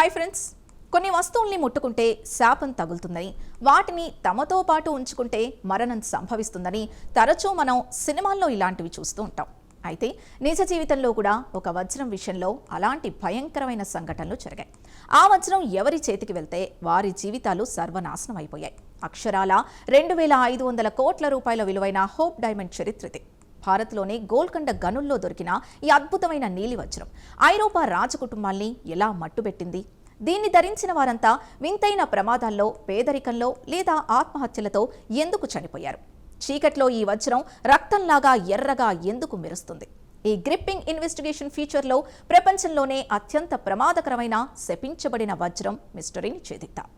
Hi friends, కొన్ని వస్తువుల్ని ముట్టుకుంటే శాపం తగులుతుందని, వాటిని తమతో పాటు ఉంచుకుంటే మరణం సంభవిస్తుందని తరచూ మనం సినిమాల్లో ఇలాంటివి చూస్తూ ఉంటాం. అయితే నిజ జీవితంలో కూడా ఒక వజ్రం విషయంలో అలాంటి భయంకరమైన సంఘటనలు జరిగాయి. ఆ వజ్రం ఎవరి చేతికి వెళ్తే వారి జీవితాలు సర్వనాశనం అయిపోయాయి. అక్షరాల 2500 కోట్ల రూపాయల విలువైన హోప్ డైమండ్ చరిత్రది. భారత్లోని గోల్కొండ గనుల్లో దొరికిన ఈ అద్భుతమైన నీలి వజ్రం ఐరోపా రాజకుటుంబాల్ని ఎలా మట్టుబెట్టింది? దీన్ని ధరించిన వారంతా వింతైన ప్రమాదాల్లో, పేదరికంలో లేదా ఆత్మహత్యలతో ఎందుకు చనిపోయారు? చీకట్లో ఈ వజ్రం రక్తంలాగా ఎర్రగా ఎందుకు మెరుస్తుంది? ఈ గ్రిప్పింగ్ ఇన్వెస్టిగేషన్ ఫీచర్లో ప్రపంచంలోనే అత్యంత ప్రమాదకరమైన శపించబడిన వజ్రం మిస్టరీని ఛేదిద్దాం.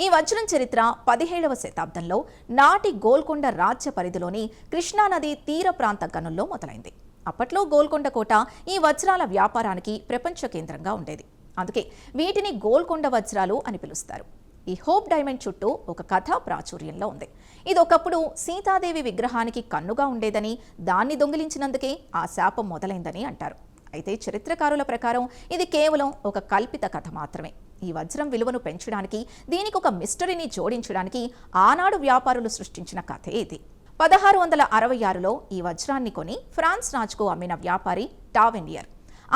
ఈ వజ్రం చరిత్ర 17వ శతాబ్దంలో నాటి గోల్కొండ రాజ్య పరిధిలోని కృష్ణానది తీర ప్రాంత గనుల్లో మొదలైంది. అప్పట్లో గోల్కొండ కోట ఈ వజ్రాల వ్యాపారానికి ప్రపంచ కేంద్రంగా ఉండేది. అందుకే వీటిని గోల్కొండ వజ్రాలు అని పిలుస్తారు. ఈ హోప్ డైమండ్ చుట్టూ ఒక కథ ప్రాచుర్యంలో ఉంది. ఇది ఒకప్పుడు సీతాదేవి విగ్రహానికి కన్నుగా ఉండేదని, దాన్ని దొంగిలించినందుకే ఆ శాపం మొదలైందని అంటారు. అయితే చరిత్రకారుల ప్రకారం ఇది కేవలం ఒక కల్పిత కథ మాత్రమే. ఈ వజ్రం విలువను పెంచడానికి, దీనికి ఒక మిస్టరీని జోడించడానికి ఆనాడు వ్యాపారులు సృష్టించిన కథే ఇది. 1666లో ఈ వజ్రాన్ని కొని ఫ్రాన్స్ రాజుకు అమ్మిన వ్యాపారి టావెనియర్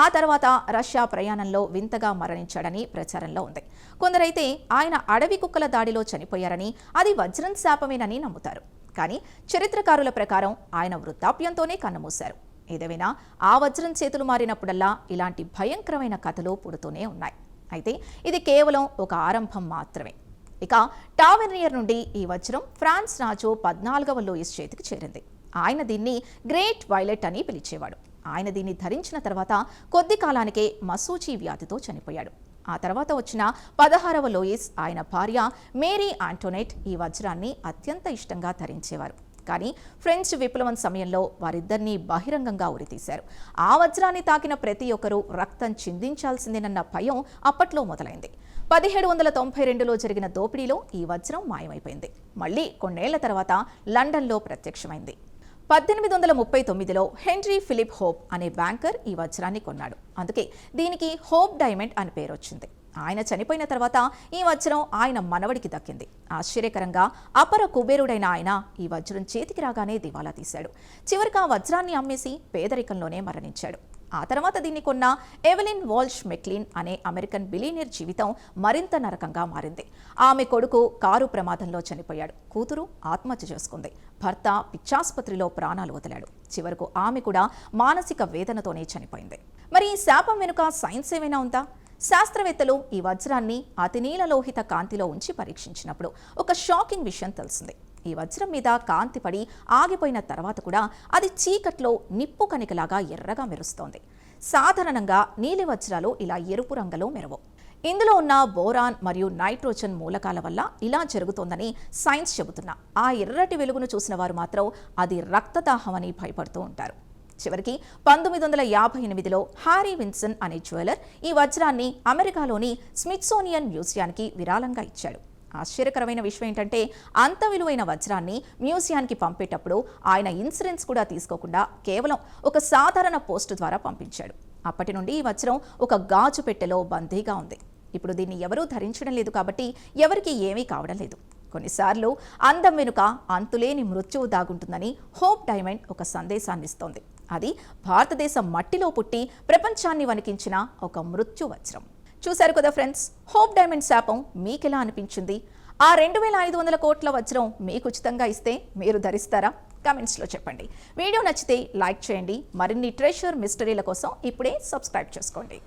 ఆ తర్వాత రష్యా ప్రయాణంలో వింతగా మరణించాడని ప్రచారంలో ఉంది. కొందరైతే ఆయన అడవి కుక్కల దాడిలో చనిపోయారని, అది వజ్రం శాపమేనని నమ్ముతారు. కానీ చరిత్రకారుల ప్రకారం ఆయన వృద్ధాప్యంతోనే కన్నుమూశారు. ఏదేమైనా ఆ వజ్రం చేతులు మారినప్పుడల్లా ఇలాంటి భయంకరమైన కథలు పుడుతూనే ఉన్నాయి. అయితే ఇది కేవలం ఒక ఆరంభం మాత్రమే. ఇక టావెనియర్ నుండి ఈ వజ్రం ఫ్రాన్స్ రాజు 14వ లూయిస్ చేతికి చేరింది. ఆయన దీన్ని గ్రేట్ వైలెట్ అని పిలిచేవాడు. ఆయన దీన్ని ధరించిన తర్వాత కొద్ది కాలానికే మసూచి వ్యాధితో చనిపోయాడు. ఆ తర్వాత వచ్చిన 16వ లూయిస్, ఆయన భార్య మేరీ ఆంటోనెట్ ఈ వజ్రాన్ని అత్యంత ఇష్టంగా ధరించేవారు. కానీ ఫ్రెంచ్ విప్లవం సమయంలో వారిద్దరినీ బహిరంగంగా ఉరితీశారు. ఆ వజ్రాన్ని తాకిన ప్రతి ఒక్కరూ రక్తం చిందించాల్సిందేనన్న భయం అప్పట్లో మొదలైంది. 1792లో జరిగిన దోపిడీలో ఈ వజ్రం మాయమైపోయింది. మళ్లీ కొన్నేళ్ల తర్వాత లండన్లో ప్రత్యక్షమైంది. 1839లో హెన్రీ ఫిలిప్ హోప్ అనే బ్యాంకర్ ఈ వజ్రాన్ని కొన్నాడు. అందుకే దీనికి హోప్ డైమండ్ అని పేరు వచ్చింది. ఆయన చనిపోయిన తర్వాత ఈ వజ్రం ఆయన మనవడికి దక్కింది. ఆశ్చర్యకరంగా అపర కుబేరుడైన ఆయన ఈ వజ్రం చేతికి రాగానే దివాలా తీశాడు. చివరికి ఆ వజ్రాన్ని అమ్మేసి పేదరికంలోనే మరణించాడు. ఆ తర్వాత దీన్ని కొన్న ఎవెలిన్ వాల్ష్ మెక్లీన్ అనే అమెరికన్ బిలియనీర్ జీవితం మరింత నరకంగా మారింది. ఆమె కొడుకు కారు ప్రమాదంలో చనిపోయాడు. కూతురు ఆత్మహత్య చేసుకుంది. భర్త పిచ్చాసుపత్రిలో ప్రాణాలు వదిలాడు. చివరకు ఆమె కూడా మానసిక వేదనతోనే చనిపోయింది. మరి ఈ శాపం వెనుక సైన్స్ ఏమైనా ఉందా? శాస్త్రవేత్తలు ఈ వజ్రాన్ని అతినీల లోహిత కాంతిలో ఉంచి పరీక్షించినప్పుడు ఒక షాకింగ్ విషయం తెలిసింది. ఈ వజ్రం మీద కాంతి పడి ఆగిపోయిన తర్వాత కూడా అది చీకట్లో నిప్పు కణికలాగా ఎర్రగా మెరుస్తోంది. సాధారణంగా నీలి వజ్రాలు ఇలా ఎరుపు రంగులో మెరవు. ఇందులో ఉన్న బోరాన్ మరియు నైట్రోజన్ మూలకాల వల్ల ఇలా జరుగుతోందని సైన్స్ చెబుతున్నా ఆ ఎర్రటి వెలుగును చూసిన వారు మాత్రం అది రక్తదాహం అని భయపడుతూ ఉంటారు. చివరికి 1958లో హ్యారీ విన్సన్ అనే జ్యువెలర్ ఈ వజ్రాన్ని అమెరికాలోని స్మిత్సోనియన్ మ్యూజియానికి విరాళంగా ఇచ్చాడు. ఆశ్చర్యకరమైన విషయం ఏంటంటే, అంత విలువైన వజ్రాన్ని మ్యూజియానికి పంపేటప్పుడు ఆయన ఇన్సూరెన్స్ కూడా తీసుకోకుండా కేవలం ఒక సాధారణ పోస్టు ద్వారా పంపించాడు. అప్పటి నుండి ఈ వజ్రం ఒక గాజు పెట్టెలో బందీగా ఉంది. ఇప్పుడు దీన్ని ఎవరూ ధరించడం లేదు కాబట్టి ఎవరికి ఏమీ కావడం లేదు. కొన్నిసార్లు అందం వెనుక అంతులేని మృత్యువు దాగుంటుందని హోప్ డైమండ్ ఒక సందేశాన్ని ఇస్తోంది. అది భారతదేశం మట్టిలో పుట్టి ప్రపంచాన్ని వణికించిన ఒక మృత్యు వజ్రం. చూశారు కదా ఫ్రెండ్స్, హోప్ డైమండ్ శాపం మీకెలా అనిపించింది? ఆ 2500 కోట్ల వజ్రం మీకు ఉచితంగా ఇస్తే మీరు ధరిస్తారా? కామెంట్స్లో చెప్పండి. వీడియో నచ్చితే లైక్ చేయండి. మరిన్ని ట్రెషర్ మిస్టరీల కోసం ఇప్పుడే సబ్స్క్రైబ్ చేసుకోండి.